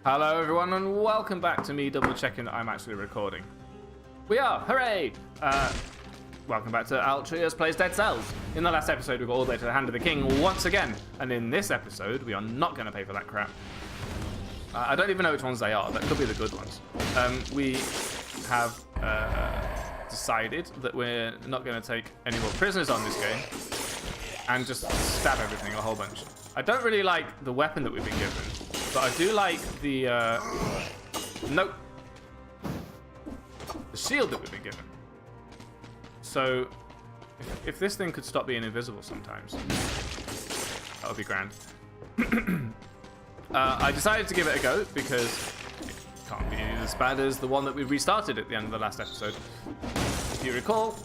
Hello everyone and welcome back to me double checking that I'm actually recording. We are! Hooray! Welcome back to Altreus Plays Dead Cells. In the last episode we got all the way to the Hand of the King once again, and in this episode we are not going to pay for that crap. I don't even know which ones they are, that could be the good ones. We have decided that we're not going to take any more prisoners on this game and just stab everything a whole bunch. I don't really like the weapon that we've been given, but I do like the nope, the shield that we've been given. So if this thing could stop being invisible sometimes, that would be grand. I decided to give it a go because it can't be as bad as the one that we restarted at the end of the last episode. If you recall,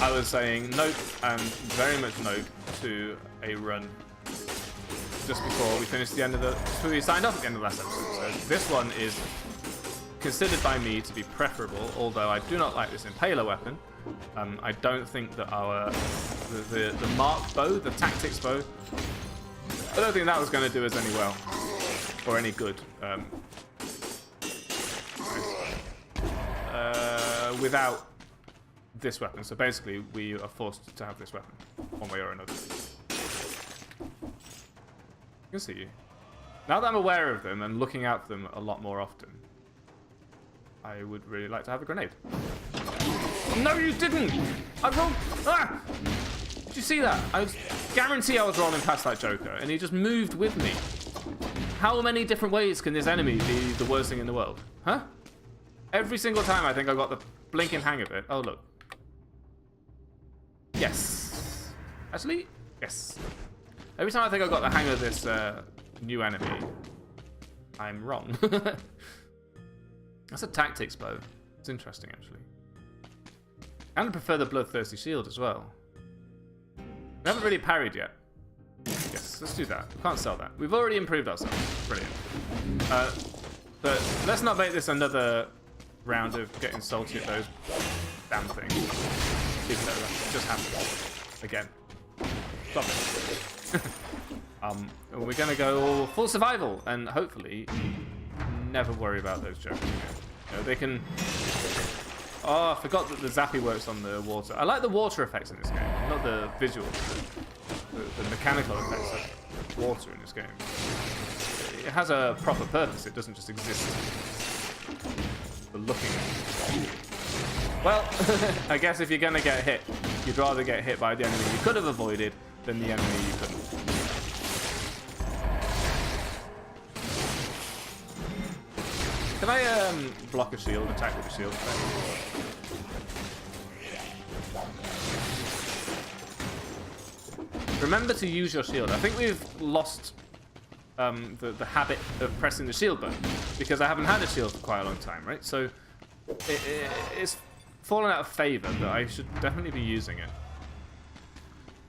I was saying nope and very much nope to a run just before we finished the end of before we signed off at the end of the last episode. So this one is considered by me to be preferable, although I do not like this impaler weapon. I don't think that the marked bow, the tactics bow, I don't think that was going to do us any well or any good without this weapon. So basically, we are forced to have this weapon one way or another. I can see you. Now that I'm aware of them and looking out for them a lot more often, I would really like to have a grenade. No, you didn't! I rolled... Ah! Did you see that? I guarantee I was rolling past that Joker, and he just moved with me. How many different ways can this enemy be the worst thing in the world? Huh? Every single time I think I got the blinking hang of it. Oh, look. Yes. Actually, yes. Every time I think I've got the hang of this new enemy, I'm wrong. That's a tactics bow. It's interesting, actually. And I prefer the bloodthirsty shield as well. We haven't really parried yet. Yes, let's do that. We can't sell that. We've already improved ourselves. Brilliant. But let's not make this another round of getting salty at those damn things. Even though that just happened. Again. Stop it. We're going to go full survival and hopefully never worry about those jokers again. You know, they can... Oh, I forgot that the zappy works on the water. I like the water effects in this game, not the visual, the mechanical effects of water in this game. It has a proper purpose. It doesn't just exist for looking at it. Well, I guess if you're going to get hit, you'd rather get hit by the enemy you could have avoided than the enemy you couldn't. Can I block a shield, attack with a shield? Remember to use your shield. I think we've lost the habit of pressing the shield button because I haven't had a shield for quite a long time, right? So it's fallen out of favor, but I should definitely be using it.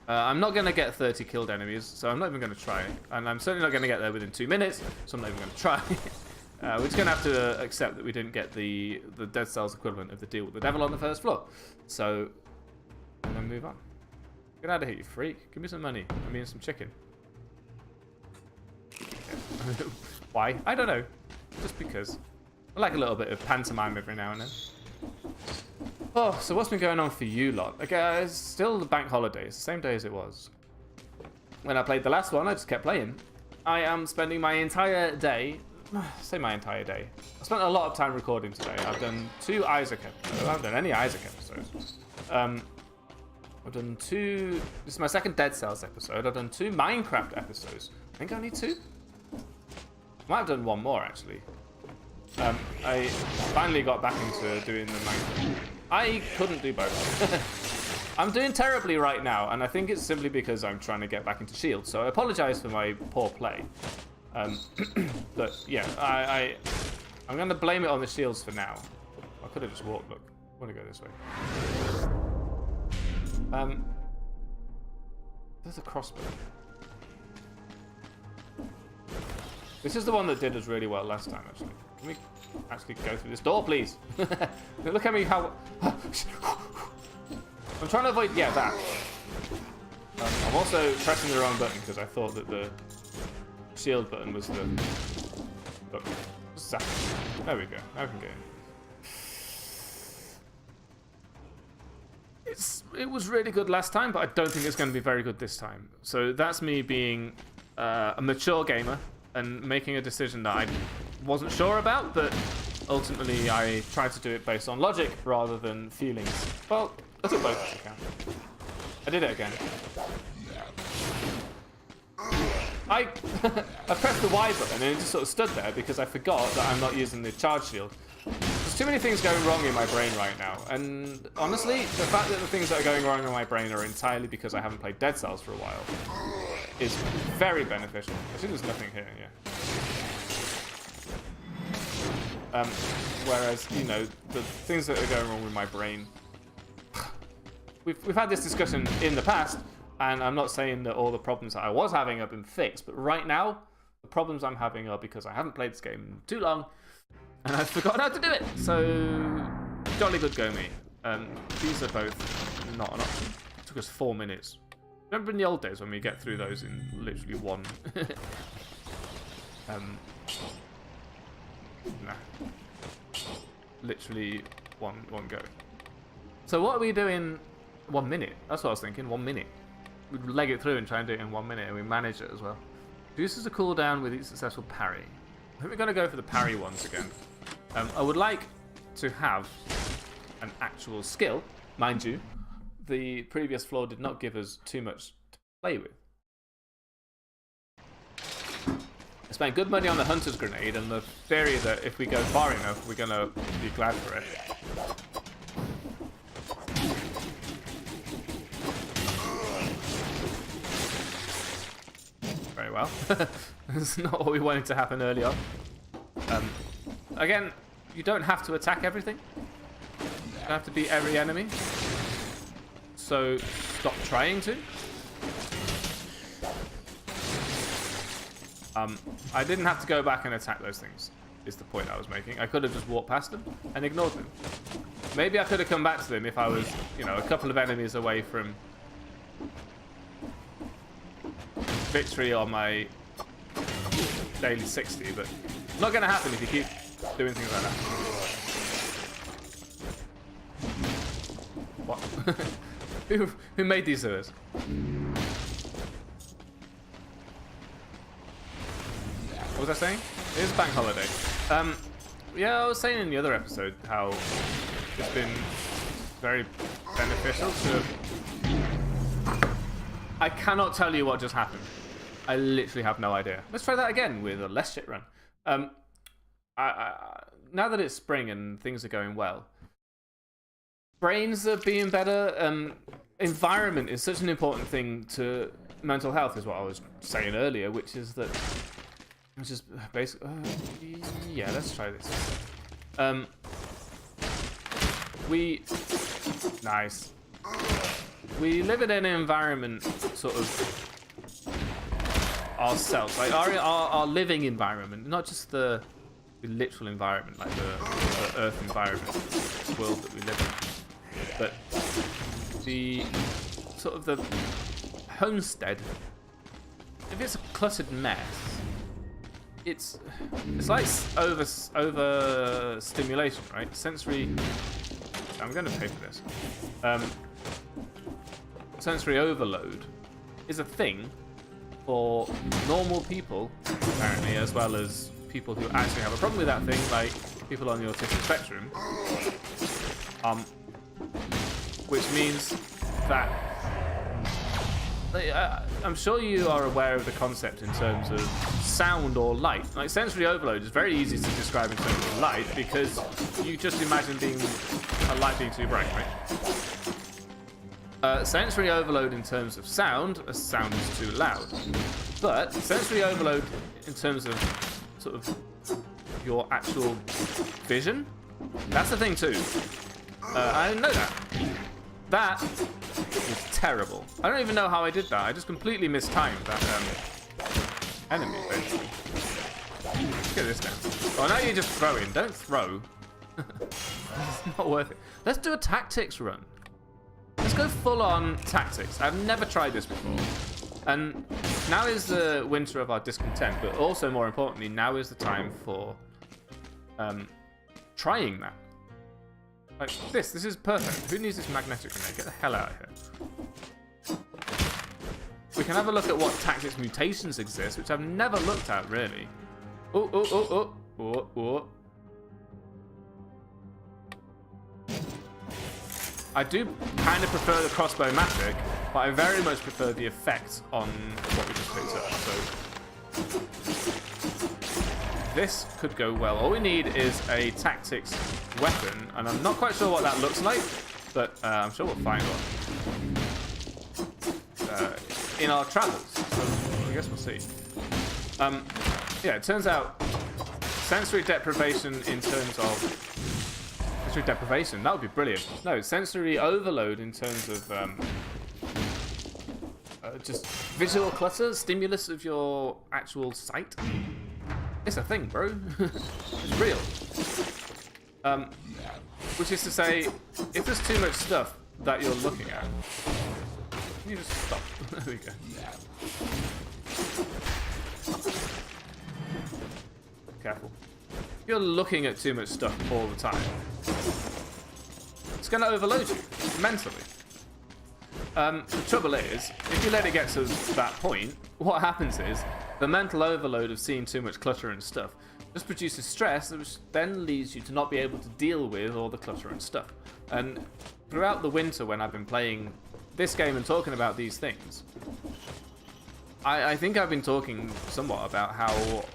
I'm not going to get 30 killed enemies, so I'm not even going to try. And I'm certainly not going to get there within 2 minutes, so I'm not even going to try. We're just going to have to accept that we didn't get the Dead Cells equivalent of the deal with the devil on the first floor. So, I'm going to move on. Get out of here, you freak. Give me some money. I mean, some chicken. Why? I don't know. Just because. I like a little bit of pantomime every now and then. Oh, so what's been going on for you lot? Okay, it's still the bank holiday. It's the same day as it was. When I played the last one, I just kept playing. I am spending my entire day... say my entire day. I spent a lot of time recording today. I've done 2 Isaac episodes. I haven't done any Isaac episodes. I've done 2... This is my second Dead Cells episode. I've done 2 Minecraft episodes. I think I need 2. I might have done 1 more, actually. I finally got back into doing the Minecraft. I couldn't do both. I'm doing terribly right now, and I think it's simply because I'm trying to get back into Shield. So I apologize for my poor play. But yeah, I'm going to blame it on the shields for now. I could have just walked. Look, I want to go this way. There's a crossbow. This is the one that did us really well last time, actually. Can we actually go through this door, please? Look at me how... I'm trying to avoid... Yeah, that. I'm also pressing the wrong button because I thought that the shield button was the... Look, Zap. There we go. Now we can get in. It was really good last time, but I don't think it's going to be very good this time. So that's me being a mature gamer and making a decision that I wasn't sure about, but ultimately I tried to do it based on logic rather than feelings. Well, I took both into account. I did it again. I pressed the Y button and it just sort of stood there because I forgot that I'm not using the charge shield. There's too many things going wrong in my brain right now, and honestly, the fact that the things that are going wrong in my brain are entirely because I haven't played Dead Cells for a while is very beneficial. I think there's nothing here, yeah. Whereas, you know, the things that are going wrong with my brain, we've had this discussion in the past, and I'm not saying that all the problems that I was having have been fixed, but right now, the problems I'm having are because I haven't played this game in too long, and I've forgotten how to do it. So, jolly good go me. These are both not an option. It took us 4 minutes. Remember in the old days when we get through those in literally one... nah. Literally one go. So what are we doing 1 minute? That's what I was thinking, 1 minute. We'd leg it through and try and do it in 1 minute, and we manage it as well. Reduces a cooldown with each successful parry. I think we're going to go for the parry once again. I would like to have an actual skill. Mind you, the previous floor did not give us too much to play with. I spent good money on the Hunter's Grenade and the theory that if we go far enough, we're going to be glad for it. Very well. That's not what we wanted to happen early on. Again, you don't have to attack everything. You don't have to beat every enemy. So stop trying to. I didn't have to go back and attack those things, is the point I was making. I could have just walked past them and ignored them. Maybe I could have come back to them if I was, you know, a couple of enemies away from victory on my daily 60, but not going to happen if you keep doing things like that. What? Who made these sewers? What was I saying? It is bank holiday. Yeah, I was saying in the other episode how it's been very beneficial to... I cannot tell you what just happened. I literally have no idea. Let's try that again with a less shit run. Now that it's spring and things are going well, brains are being better. Environment is such an important thing to mental health, is what I was saying earlier, which is that... Which is basically... yeah, let's try this. Nice. We live in an environment, sort of, ourselves. Like, our living environment, not just the literal environment, like the Earth environment, the world that we live in. But the, sort of the homestead, if it's a cluttered mess, it's like over stimulation, right? Sensory. I'm going to pay for this. Sensory overload is a thing for normal people, apparently, as well as people who actually have a problem with that thing, like people on the autistic spectrum. Which means that I'm sure you are aware of the concept in terms of sound or light. Like, sensory overload is very easy to describe in terms of light because you just imagine a light being too bright, right? Sensory overload in terms of sound, a sound is too loud. But sensory overload in terms of sort of your actual vision, that's a thing too. I didn't know that. That is terrible. I don't even know how I did that. I just completely mistimed that enemy, basically. Let's get this down. Oh, now you're just throwing. Don't throw. It's not worth it. Let's do a tactics run. Let's go full on tactics. I've never tried this before. And now is the winter of our discontent, but also more importantly, now is the time for trying that. Like, this is perfect. Who needs this magnetic grenade? Get the hell out of here. We can have a look at what tactics mutations exist, which I've never looked at, really. Oh, oh, oh, oh. Oh, oh. I do kind of prefer the crossbow-matic, but I very much prefer the effect on what we just picked up. So this could go well. All we need is a tactics weapon, and I'm not quite sure what that looks like, but I'm sure we'll find one in our travels. So I guess we'll see. Yeah, it turns out sensory deprivation in terms of deprivation, that would be brilliant. No, sensory overload in terms of just visual clutter, stimulus of your actual sight. It's a thing, bro. It's real. Which is to say, if there's too much stuff that you're looking at, can you just stop? There we go. Careful. If you're looking at too much stuff all the time, it's going to overload you mentally. The trouble is, if you let it get to that point, what happens is the mental overload of seeing too much clutter and stuff just produces stress, which then leads you to not be able to deal with all the clutter and stuff. And throughout the winter, when I've been playing this game and talking about these things, I think I've been talking somewhat about how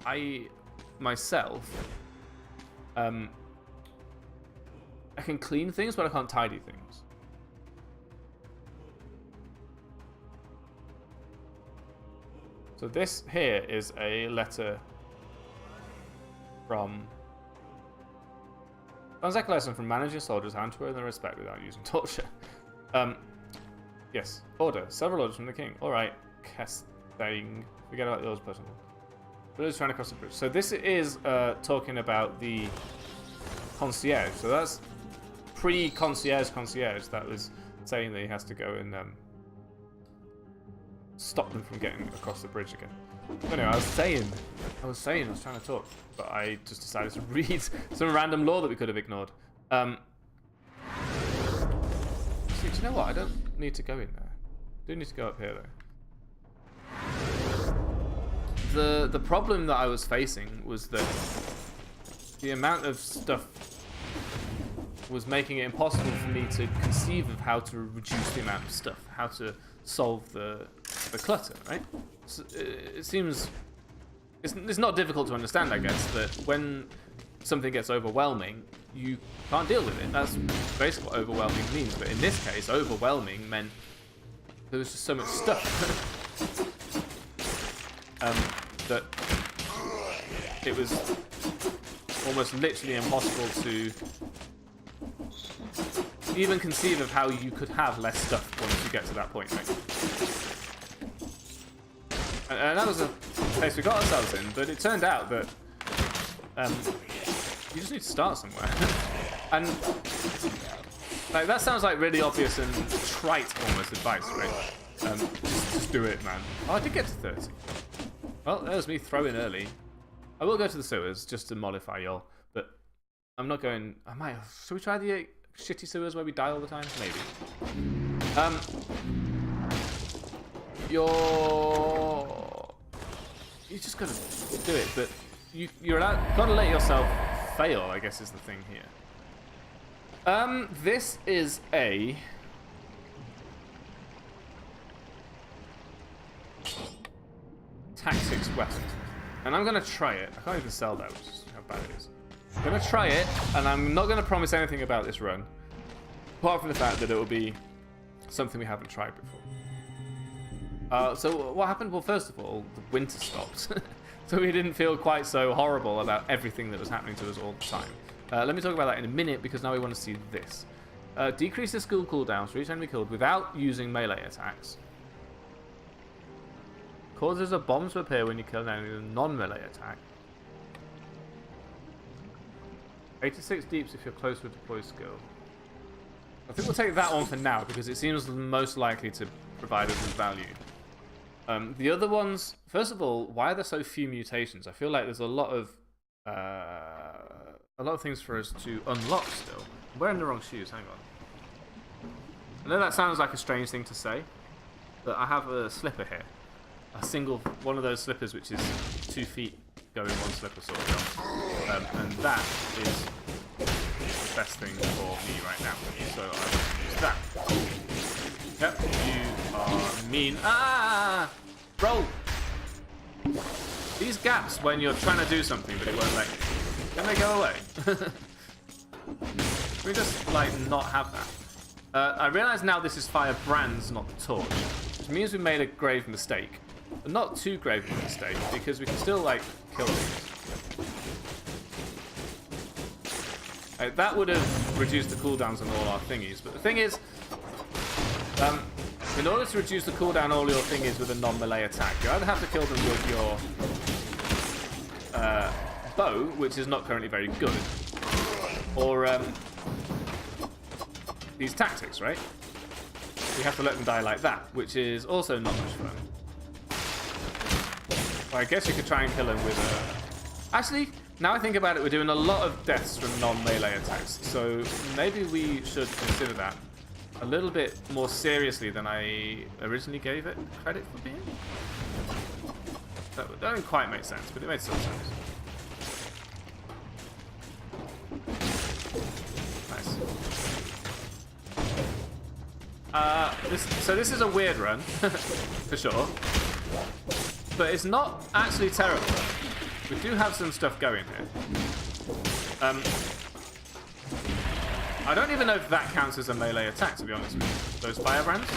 I myself I can clean things, but I can't tidy things. So this here is a letter from... Sounds like a lesson from manager soldiers how to earn their respect without using torture. Yes. Order. Several orders from the king. Alright. Casting. Forget about those personal. Village trying to cross the bridge. So this is talking about the concierge. So that's pre-concierge that was saying that he has to go and stop them from getting across the bridge again. Anyway, I was saying I was trying to talk, but I just decided to read some random lore that we could have ignored. See, do you know what? I don't need to go in there. I do need to go up here though. The problem that I was facing was that the amount of stuff was making it impossible for me to conceive of how to reduce the amount of stuff, how to solve the clutter, right? So it seems it's not difficult to understand, I guess, that when something gets overwhelming, you can't deal with it. That's basically what overwhelming means. But in this case, overwhelming meant there was just so much stuff that it was almost literally impossible to even conceive of how you could have less stuff once you get to that point, right? And that was a place we got ourselves in, but it turned out that you just need to start somewhere. And like that sounds like really obvious and trite almost advice, right? Just do it, man. Oh, I did get to 30. Well, there's me throwing early. I will go to the sewers just to mollify y'all, but I'm not going... I might... Should we try the shitty sewers where we die all the time? Maybe. You just gotta do it, but you're gotta let yourself fail, I guess is the thing here. This is a... tactics weapon. And I'm gonna try it. I can't even sell that, which is how bad it is. I'm gonna try it, and I'm not gonna promise anything about this run. Apart from the fact that it will be something we haven't tried before. So what happened? Well, first of all, the winter stopped. So we didn't feel quite so horrible about everything that was happening to us all the time. Let me talk about that in a minute, because now we want to see this. Decrease the skill cooldowns for each enemy killed without using melee attacks. Causes a bomb to appear when you kill an enemy with a non-melee attack. 86 deeps if you're close with deploy skill. I think we'll take that one for now, because it seems most likely to provide us with value. The other ones, first of all, why are there so few mutations? I feel like there's a lot of a lot of things for us to unlock still. I'm wearing the wrong shoes, hang on. I know that sounds like a strange thing to say, but I have a slipper here. A single, one of those slippers which is 2 feet going one slipper sort of jump. And that is the best thing for me right now. So I will use that. Yep, you are mean. Ah! Roll! These gaps when you're trying to do something but it won't let you. Can they go away? Can we just, like, not have that? I realise now this is fire brands, not the torch. Which means we made a grave mistake. But not too grave of a mistake, because we can still, like, kill things. That would have reduced the cooldowns on all our thingies. But the thing is, in order to reduce the cooldown on all your thingies with a non-melee attack, you either have to kill them with your bow, which is not currently very good, or these tactics, right? You have to let them die like that, which is also not much fun. Well, I guess you could try and kill them with a... Actually, now I think about it, we're doing a lot of deaths from non-melee attacks, so maybe we should consider that a little bit more seriously than I originally gave it credit for being. That didn't quite make sense, but it made some sense. Nice. So this is a weird run, for sure. But it's not actually terrible. We do have some stuff going here. I don't even know if that counts as a melee attack, to be honest with you. Those firebrands.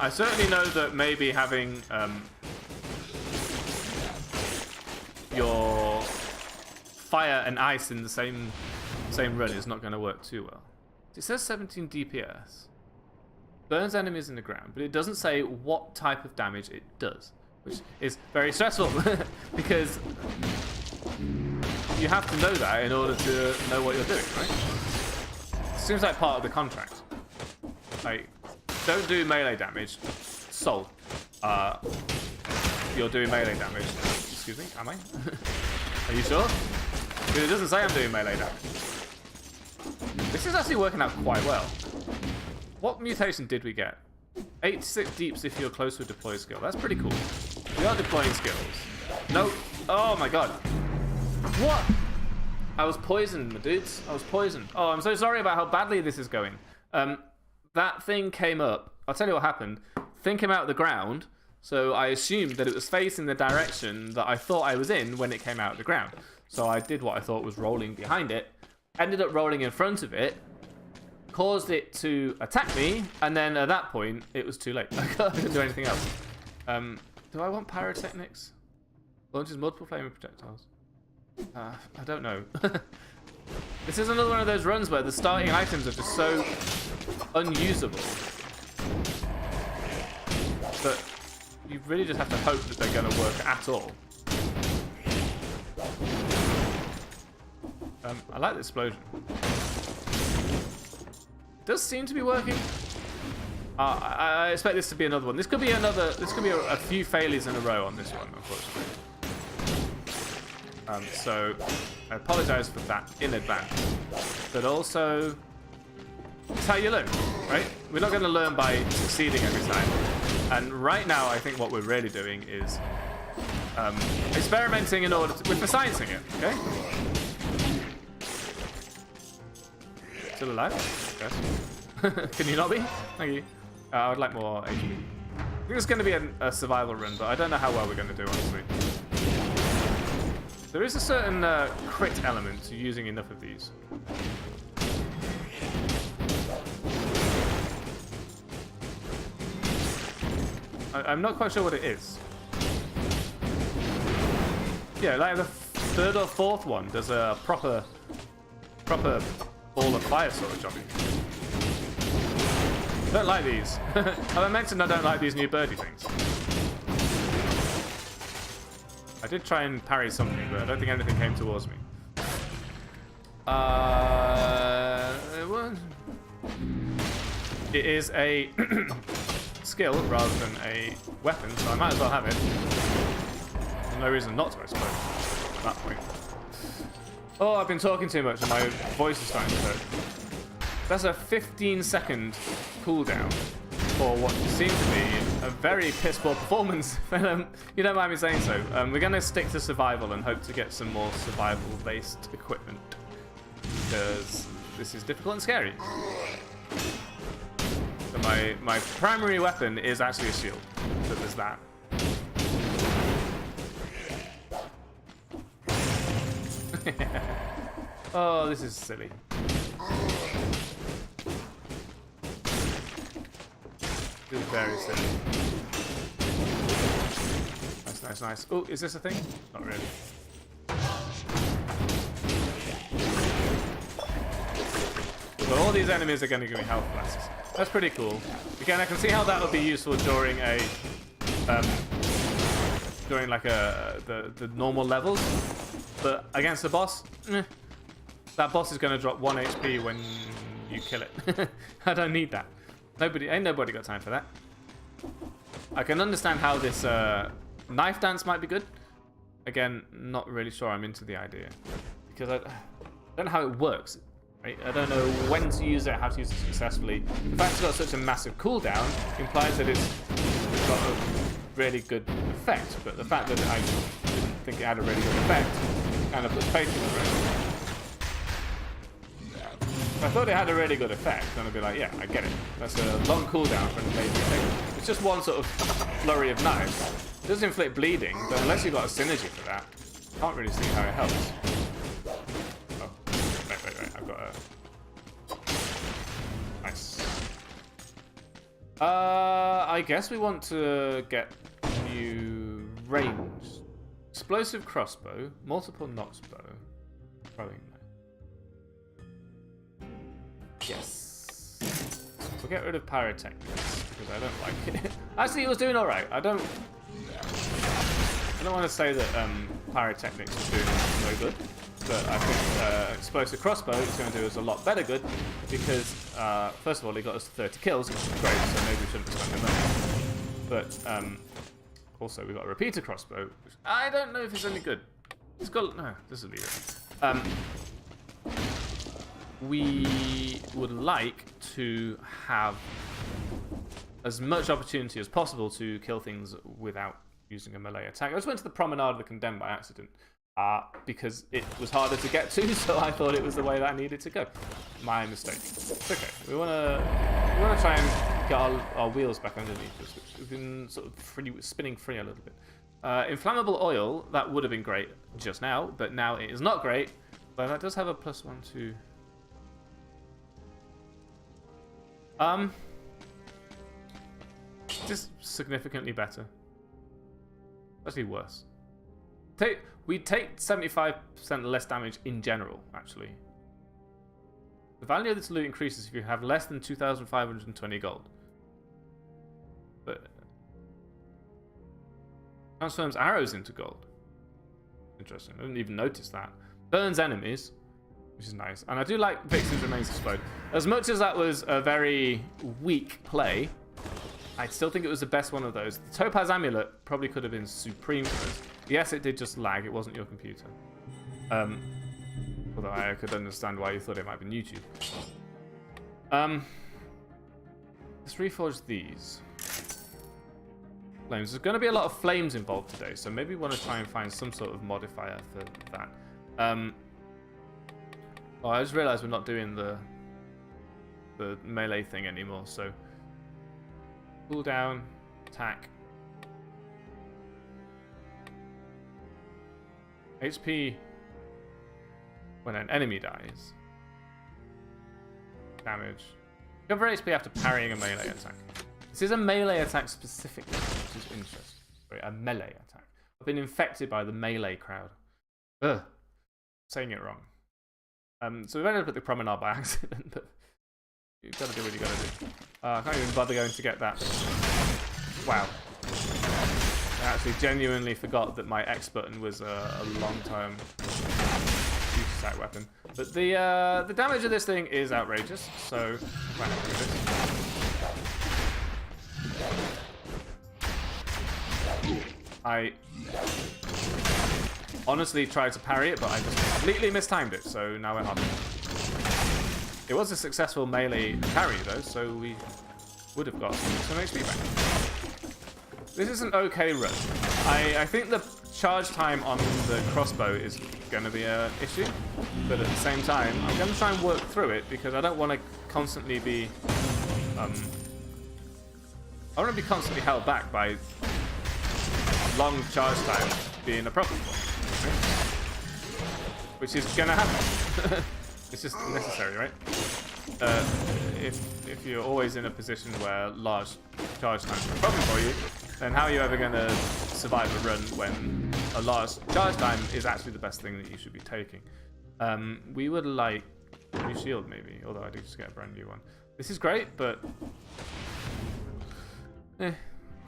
I certainly know that maybe having your fire and ice in the same run is not going to work too well. It says 17 DPS. Burns enemies in the ground, but it doesn't say what type of damage it does, which is very stressful because you have to know that in order to know what you're doing, right? It seems like part of the contract. Like, don't do melee damage. Sold. You're doing melee damage. Excuse me, am I? Are you sure? Because it doesn't say I'm doing melee damage. This is actually working out quite well. What mutation did we get? 86 deeps if you're close to a deploy skill. That's pretty cool. We are deploying skills. No. Oh my god. What? I was poisoned, my dudes. I was poisoned. Oh, I'm so sorry about how badly this is going. That thing came up. I'll tell you what happened. Thing came out of the ground, so I assumed that it was facing the direction that I thought I was in when it came out of the ground. So I did what I thought was rolling behind it. Ended up rolling in front of it. Caused it to attack me, and then at that point, it was too late. I couldn't do anything else. Do I want pyrotechnics? Launches multiple flaming projectiles. I don't know. This is another one of those runs where the starting items are just so unusable. But you really just have to hope that they're going to work at all. I like the explosion. Does seem to be working. I expect this to be another one. This could be another. This could be a few failures in a row on this one, unfortunately. So I apologise for that in advance. But also, it's how you learn, right? We're not going to learn by succeeding every time. And right now, I think what we're really doing is experimenting in order to, we're sciencing it. Okay. Still alive? Yes. Can you not be? Thank you. I would like more HP. I think it's going to be a survival run, but I don't know how well we're going to do, honestly. There is a certain crit element to using enough of these. I'm not quite sure what it is. Yeah, like the third or fourth one does a proper ball of fire sort of jobbing. I don't like these. I mentioned I don't like these new birdie things. I did try and parry something, but I don't think anything came towards me. It is a skill rather than a weapon, so I might as well have it. There's no reason not to, I suppose, at that point. Oh, I've been talking too much and my voice is starting to hurt. That's a 15-second cooldown for what seems to be a very piss-poor performance. You don't mind me saying so. We're going to stick to survival and hope to get some more survival-based equipment, because this is difficult and scary. So my primary weapon is actually a shield, so there's that. Oh, this is silly. This is very silly. Nice, nice, nice. Oh, is this a thing? Not really. But all these enemies are going to give me health blasts. That's pretty cool. Again, I can see how that would be useful during a during like the normal levels. But against the boss, that boss is going to drop 1 HP when you kill it. I don't need that. Ain't nobody got time for that. I can understand how this knife dance might be good. Again, not really sure I'm into the idea, because I don't know how it works. Right? I don't know when to use it, how to use it successfully. The fact it's got such a massive cooldown implies that it's got a really good effect, but the fact that I didn't think it had a really good effect kind of puts faith in it. If I thought it had a really good effect, then I'd be like, yeah, I get it. That's a long cooldown for an amazing thing. It's just one sort of flurry of knives. It does inflict bleeding, but unless you've got a synergy for that, I can't really see how it helps. Oh, wait, I've got a... Nice. I guess we want to get new range. Explosive crossbow, multiple knots bow. Probably no. Yes. We'll get rid of pyrotechnics because I don't like it. Actually, it was doing alright. I don't want to say that pyrotechnics was doing no good, but I think explosive crossbow is going to do us a lot better good because first of all, he got us to 30 kills, which is great, so maybe we shouldn't have spent the money. But also, we got a repeater crossbow, which I don't know if it's any good. It's got no. This will leave it. We would like to have as much opportunity as possible to kill things without using a melee attack. I just went to the Promenade of the Condemned by accident because it was harder to get to, so I thought it was the way that I needed to go. My mistake. It's okay. We want to try and get our wheels back underneath us, which we've been sort of spinning free a little bit. Inflammable oil, that would have been great just now, but now it is not great. But that does have a +1 to... just significantly better. Actually worse. We take 75% less damage in general, actually. The value of this loot increases if you have less than 2,520 gold. But transforms arrows into gold. Interesting. I didn't even notice that. Burns enemies, which is nice. And I do like Vixen's Remains Explode. As much as that was a very weak play, I still think it was the best one of those. The Topaz Amulet probably could have been supreme for us. Yes, it did just lag. It wasn't your computer. Although I could understand why you thought it might have been YouTube. Let's reforge these. Flames. There's going to be a lot of flames involved today, so maybe we want to try and find some sort of modifier for that. Oh, I just realized we're not doing the melee thing anymore, so cooldown, attack, HP when an enemy dies, damage, recover HP after parrying a melee attack. This is a melee attack specifically, which is interesting. Sorry, a melee attack. I've been infected by the melee crowd. Ugh, saying it wrong. So we've ended up at the Promenade by accident, but you've got to do what you got to do. I can't even bother going to get that. Wow. I actually genuinely forgot that my X button was a long-term use attack weapon. But the damage of this thing is outrageous, so I'm quite happy with I honestly tried to parry it, but I just completely mistimed it, so now we're halfway. It was a successful melee parry, though, so we would have got some HP back. This is an okay run. I think the charge time on the crossbow is going to be an issue, but at the same time, I'm going to try and work through it because I don't want to constantly be... I want to be constantly held back by long charge time being a problem, which is going to happen. It's just necessary, right? If you're always in a position where large charge time is a problem for you, then how are you ever going to survive a run when a large charge time is actually the best thing that you should be taking? We would like a new shield, maybe, although I do just get a brand new one. This is great, but can't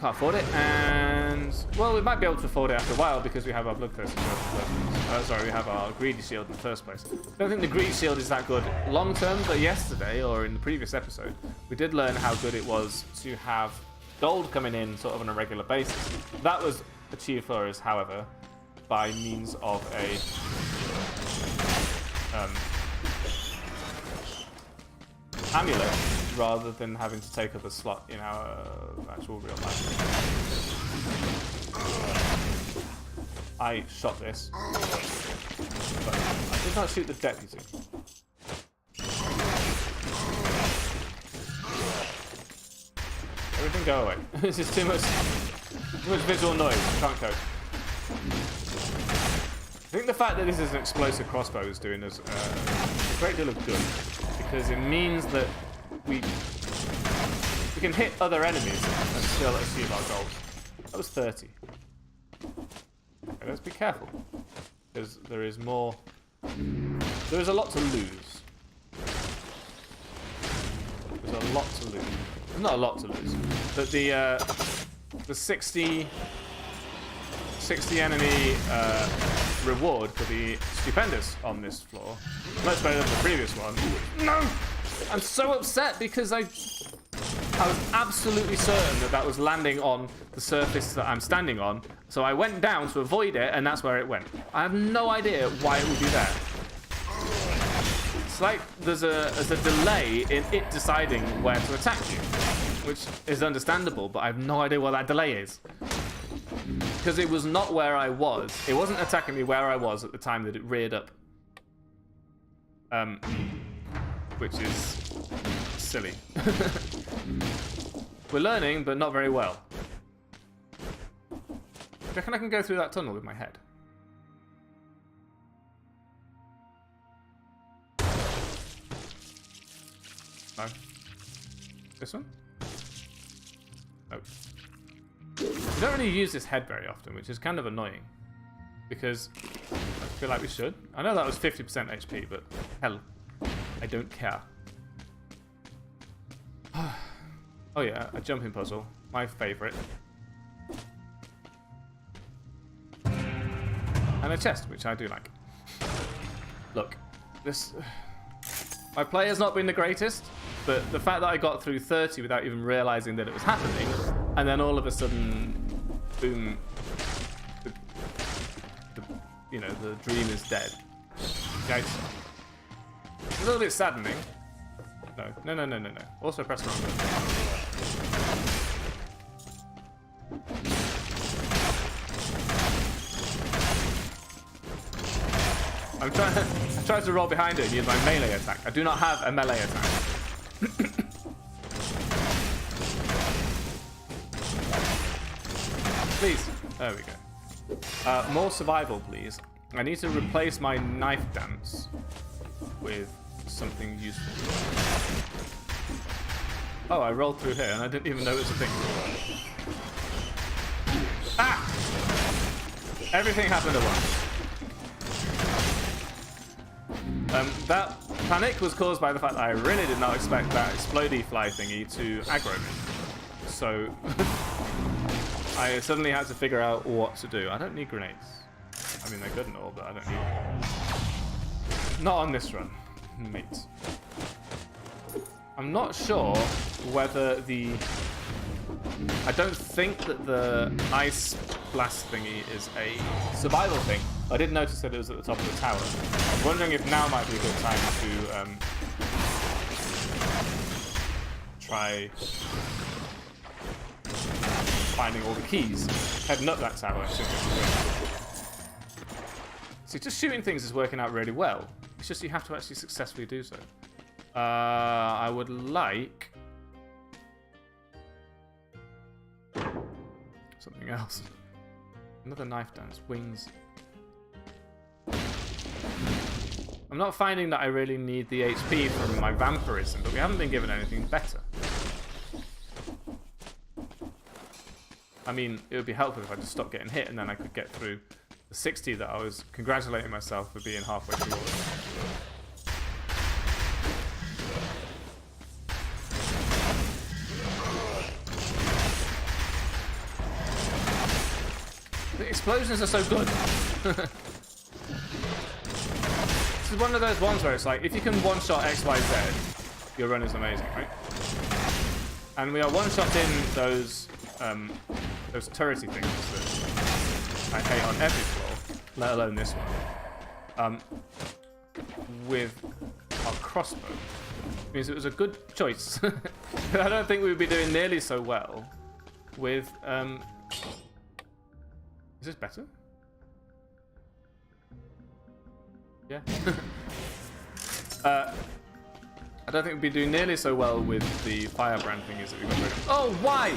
afford it. And well, we might be able to afford it after a while because we have our bloodthirsty shield. Sorry, we have our greedy shield in the first place. I don't think the greedy shield is that good long term, but yesterday or in the previous episode, we did learn how good it was to have gold coming in sort of on a regular basis. That was achieved for us, however, by means of a amulet rather than having to take up a slot in our actual real life. I shot this, but I did not shoot the deputy. Everything go away. This is too much visual noise. I can't cope. I think the fact that this is an explosive crossbow is doing us a great deal of good, because it means that we can hit other enemies and still achieve our goals. That was 30. Okay, let's be careful, because there is more. There is a lot to lose. There's a lot to lose. There's not a lot to lose, but the 60 enemy reward for the stupendous on this floor, much better than the previous one. No, I'm so upset because I was absolutely certain that that was landing on the surface that I'm standing on, so I went down to avoid it, and that's where it went. I have no idea why it would be there. It's like there's a delay in it deciding where to attack you, which is understandable, but I have no idea what that delay is. Because it was not where I was. It wasn't attacking me where I was at the time that it reared up. Which is silly. We're learning, but not very well. Do you reckon I can go through that tunnel with my head? No. This one? No. We don't really use this head very often, which is kind of annoying. Because I feel like we should. I know that was 50% HP, but hell, I don't care. Oh yeah, a jumping puzzle. My favourite. And a chest, which I do like. Look, this... My play has not been the greatest, but the fact that I got through 30 without even realising that it was happening, and then all of a sudden, boom, you know, the dream is dead. Yikes. It's a little bit saddening. No. Also press the wrong button. I tried to roll behind it and use my melee attack. I do not have a melee attack. Please. There we go. More survival, please. I need to replace my knife dance with something useful. Oh, I rolled through here and I didn't even know it was a thing. Ah! Everything happened at once. That panic was caused by the fact that I really did not expect that explodey fly thingy to aggro me. So I suddenly had to figure out what to do. I don't need grenades. I mean, they're good and all, but I don't need... Not on this run, mate. I'm not sure whether the I don't think that the ice blast thingy is a survival thing. I did notice that it was at the top of the tower. I was wondering if now might be a good time to try finding all the keys, heading up that tower. See, just shooting things is working out really well. It's just you have to actually successfully do so. I would like something else. Another knife dance, wings. I'm not finding that I really need the HP from my vampirism, but we haven't been given anything better. I mean, it would be helpful if I just stopped getting hit and then I could get through the 60 that I was congratulating myself for being halfway towards. The explosions are so good. This is one of those ones where it's like, if you can one-shot X, Y, Z, your run is amazing, right? And we are one-shotting those turrety things that I hate on every floor, let alone this one, with our crossbow. It means it was a good choice. But I don't think we would be doing nearly so well with... Is this better? Yeah. I don't think we'd be doing nearly so well with the firebrand thingies that we got rid of. Oh, why?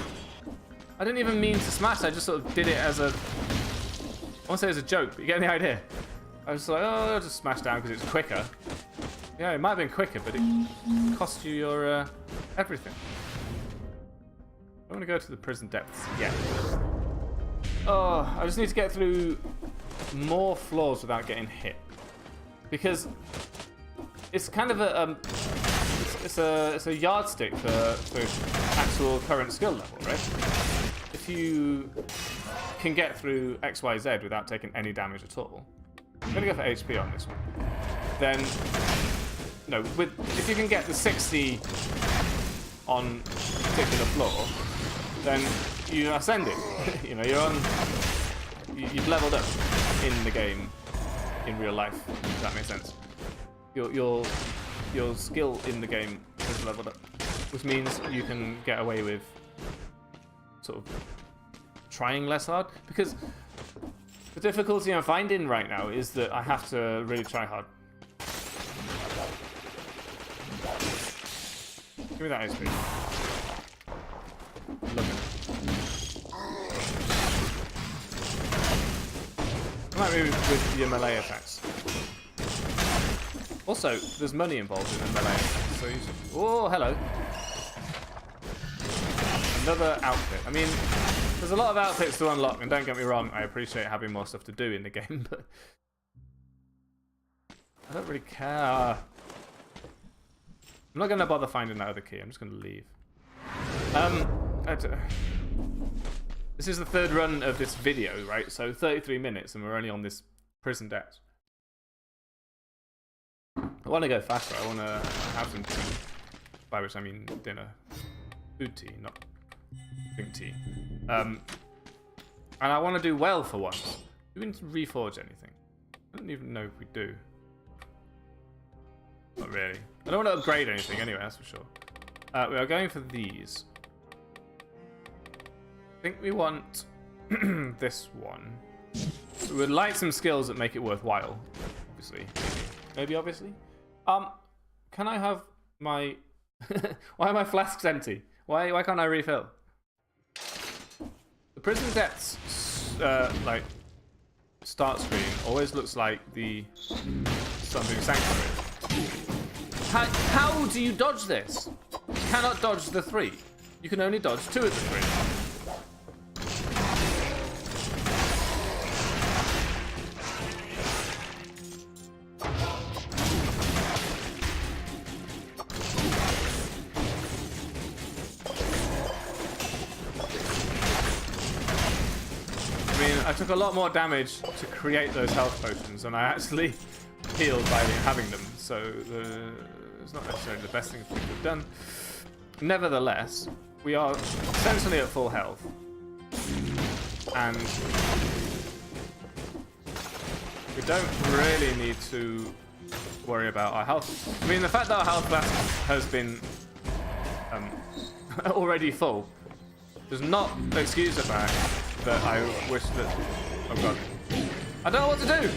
I didn't even mean to smash. I just sort of did it as a... I won't say as a joke, but you get the idea. I was like, oh, I'll just smash down because it's quicker. Yeah, it might have been quicker, but it cost you your everything. I want to go to the prison depths yet. Oh, I just need to get through more floors without getting hit. Because it's kind of a it's a yardstick for actual current skill level, right? If you can get through X, Y, Z without taking any damage at all, I'm gonna go for HP on this one. Then, no, if you can get the 60 on a particular floor, then you're ascending. You know, you've leveled up in the game, in real life. If that makes sense. Your skill in the game is leveled up, which means you can get away with sort of trying less hard. Because the difficulty I'm finding right now is that I have to really try hard. Give me that HP. Love it. I might move with your melee attacks. Also, there's money involved in the melee attacks, so you should... Oh, hello. Another outfit. I mean, there's a lot of outfits to unlock, and don't get me wrong, I appreciate having more stuff to do in the game, but... I don't really care. I'm not going to bother finding that other key, I'm just going to leave. This is the third run of this video, right? So 33 minutes and we're only on this prison depth. I want to go faster. I want to have some tea. By which I mean dinner. Food tea, not drink tea. And I want to do well for once. Do we need to reforge anything? I don't even know if we do. Not really. I don't want to upgrade anything anyway, that's for sure. We are going for these. I think we want this one. We would like some skills that make it worthwhile. Obviously. Maybe obviously. Can I have my... Why are my flasks empty? Why can't I refill? The prison depths like start screen always looks like the something sanctuary. How do you dodge this? You cannot dodge the 3. You can only dodge 2 of the 3. I took a lot more damage to create those health potions than I actually healed by having them, so it's not necessarily the best thing we could have done. Nevertheless, we are essentially at full health. And we don't really need to worry about our health. I mean, the fact that our health bar has been already full does not excuse the fact that I wish that... Oh god. I don't know what to do!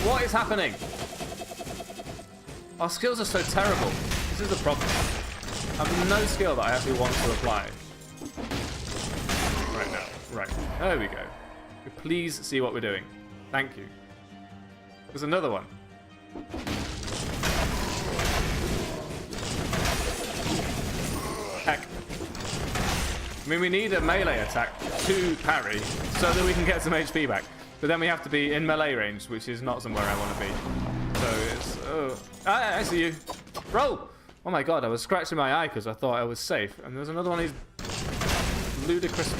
What is happening? Our skills are so terrible. This is a problem. I have no skill that I actually want to apply. Right now. Right. There we go. Please see what we're doing. Thank you. There's another one. Heck. I mean, we need a melee attack to parry so that we can get some HP back. But then we have to be in melee range, which is not somewhere I want to be. So it's... Oh. I see you. Roll! Oh my god, I was scratching my eye because I thought I was safe. And there's another one of these ludicrous...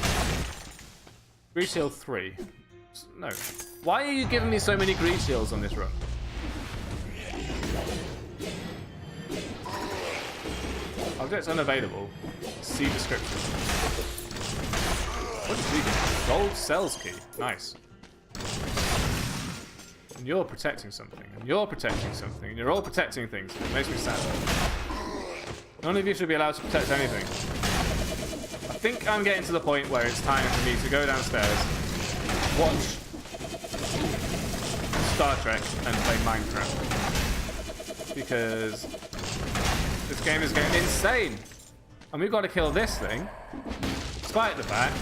Grease Shield 3. No. Why are you giving me so many grease shields on this run? Objects unavailable. See description. What did we get? Gold cells key. Nice. And you're protecting something. And you're protecting something. And you're all protecting things. It makes me sad. None of you should be allowed to protect anything. I think I'm getting to the point where it's time for me to go downstairs, watch Star Trek, and play Minecraft. Because this game is getting insane. And we've got to kill this thing, despite the fact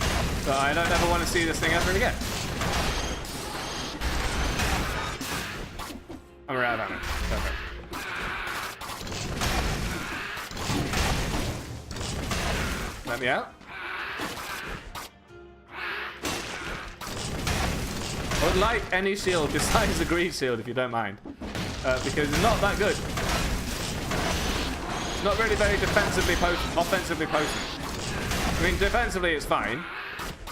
that I don't ever want to see this thing ever again. And we're out of ammo. Perfect. Let me out. I would like any shield besides the grease shield, if you don't mind. Because it's not that good. It's not really very defensively potent, offensively potent. I mean, defensively it's fine.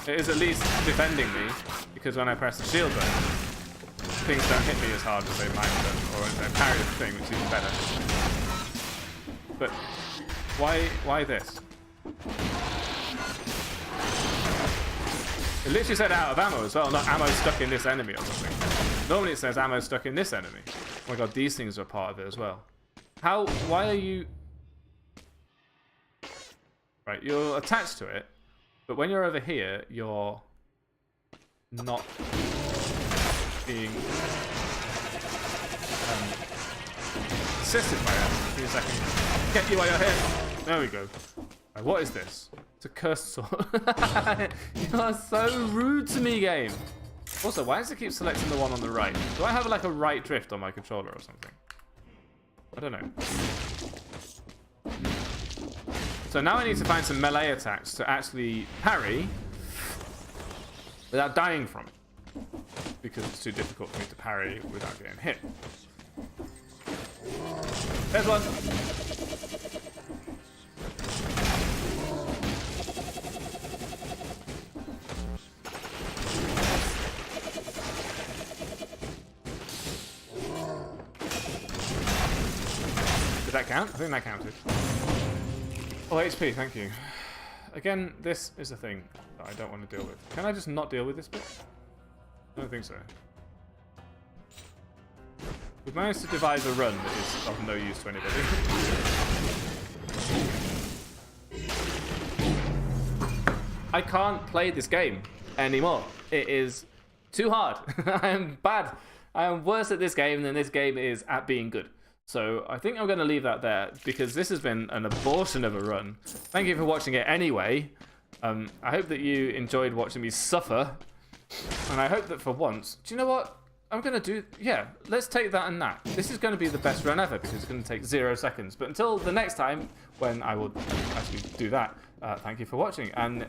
It is at least defending me, because when I press the shield button, things don't hit me as hard as they might have done, or as they parry the thing, which is even better. But why this? It literally said out of ammo as well, not ammo stuck in this enemy or something. Normally it says ammo stuck in this enemy. Oh my god, these things are part of it as well. Why are you... Right, you're attached to it, but when you're over here, you're not being assisted by it. Give me a second. Get you while you're here. There we go. Right, what is this? It's a cursed sword. You are so rude to me, game. Also, why does it keep selecting the one on the right? Do I have like a right drift on my controller or something? I don't know. So now I need to find some melee attacks to actually parry without dying from it. Because it's too difficult for me to parry without getting hit. There's one. Did that count? I think that counted. Oh, HP, thank you. Again, this is a thing that I don't want to deal with. Can I just not deal with this bit? I don't think so. We've managed to devise a run that is of no use to anybody. I can't play this game anymore. It is too hard. I am bad. I am worse at this game than this game is at being good. So I think I'm going to leave that there because this has been an abortion of a run. Thank you for watching it anyway. I hope that you enjoyed watching me suffer. And I hope that for once... Do you know what? I'm going to do... Yeah, let's take that and that. This is going to be the best run ever because it's going to take 0 seconds. But until the next time when I will actually do that, thank you for watching. And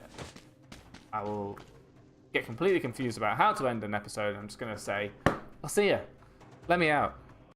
I will get completely confused about how to end an episode. I'm just going to say, I'll see ya. Let me out.